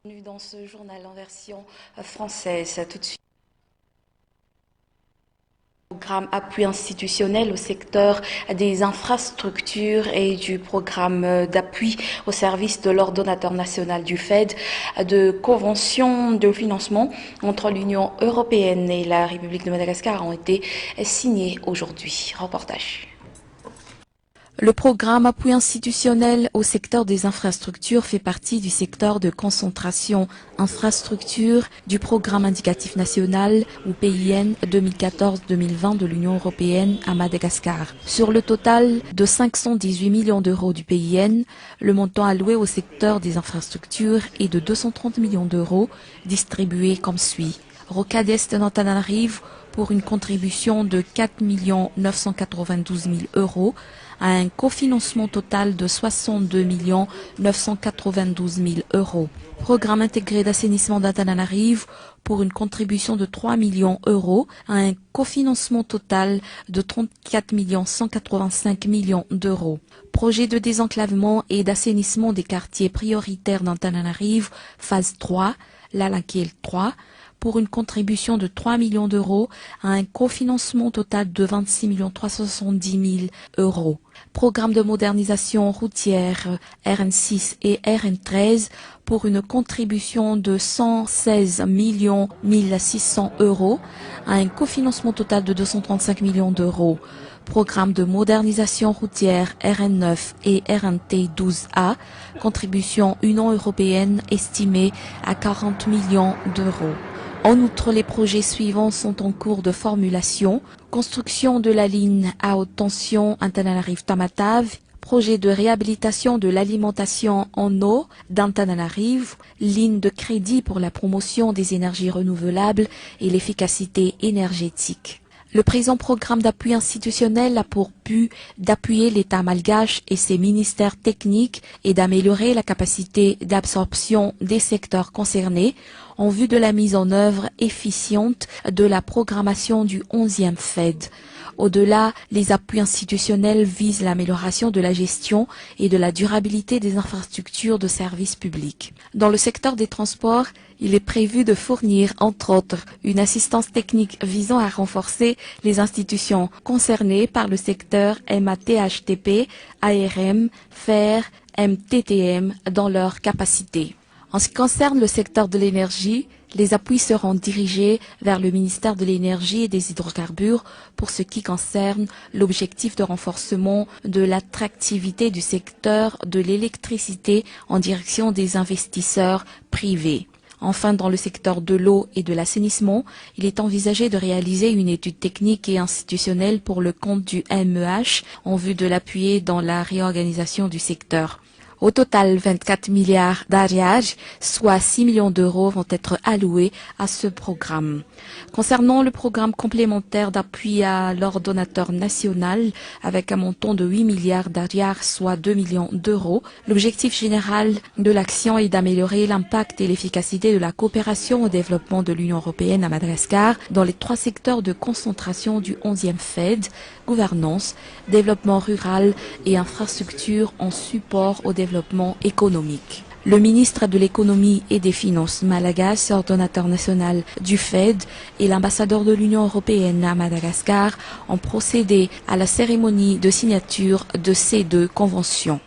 Dans ce journal en version française, tout de suite. Programme appui institutionnel au secteur des infrastructures et du programme d'appui au service de l'ordonnateur national du FED, de conventions de financement entre l'Union européenne et la République de Madagascar ont été signés aujourd'hui. Reportage. Le programme appui institutionnel au secteur des infrastructures fait partie du secteur de concentration infrastructure du programme indicatif national ou PIN 2014-2020 de l'Union européenne à Madagascar. Sur le total de 518 millions d'euros du PIN, le montant alloué au secteur des infrastructures est de 230 millions d'euros distribués comme suit. Rocadest d'Antananarivo pour une contribution de 4 992 000 euros à un cofinancement total de 62 992 000 euros. Programme intégré d'assainissement d'Antananarivo pour une contribution de 3 millions d'euros à un cofinancement total de 34 185 millions d'euros. Projet de désenclavement et d'assainissement des quartiers prioritaires d'Antananarivo, phase 3, Lalakil 3, pour une contribution de 3 millions d'euros à un cofinancement total de 26 370 000 euros. Programme de modernisation routière RN6 et RN13 pour une contribution de 116 600 euros à un cofinancement total de 235 millions d'euros. Programme de modernisation routière RN9 et RNT12A, contribution Union européenne estimée à 40 millions d'euros. En outre, les projets suivants sont en cours de formulation. Construction de la ligne à haute tension Antananarivo-Tamatave, projet de réhabilitation de l'alimentation en eau d'Antananarivo, ligne de crédit pour la promotion des énergies renouvelables et l'efficacité énergétique. Le présent programme d'appui institutionnel a pour but d'appuyer l'État malgache et ses ministères techniques et d'améliorer la capacité d'absorption des secteurs concernés en vue de la mise en œuvre efficiente de la programmation du 11e FED. Au-delà, les appuis institutionnels visent l'amélioration de la gestion et de la durabilité des infrastructures de services publics. Dans le secteur des transports, il est prévu de fournir, entre autres, une assistance technique visant à renforcer les institutions concernées par le secteur MATHTP, ARM, FER, MTTM dans leur capacité. En ce qui concerne le secteur de l'énergie, les appuis seront dirigés vers le ministère de l'Énergie et des Hydrocarbures pour ce qui concerne l'objectif de renforcement de l'attractivité du secteur de l'électricité en direction des investisseurs privés. Enfin, dans le secteur de l'eau et de l'assainissement, il est envisagé de réaliser une étude technique et institutionnelle pour le compte du MEH en vue de l'appuyer dans la réorganisation du secteur. Au total, 24 milliards d'ariages, soit 6 millions d'euros, vont être alloués à ce programme. Concernant le programme complémentaire d'appui à l'ordonnateur national, avec un montant de 8 milliards d'ariages, soit 2 millions d'euros, l'objectif général de l'action est d'améliorer l'impact et l'efficacité de la coopération au développement de l'Union européenne à Madagascar dans les 3 secteurs de concentration du 11e FED, gouvernance, développement rural et infrastructure en support au développement économique. Le ministre de l'économie et des finances malgache, ordonnateur national du FED, et l'ambassadeur de l'Union européenne à Madagascar ont procédé à la cérémonie de signature de ces 2 conventions.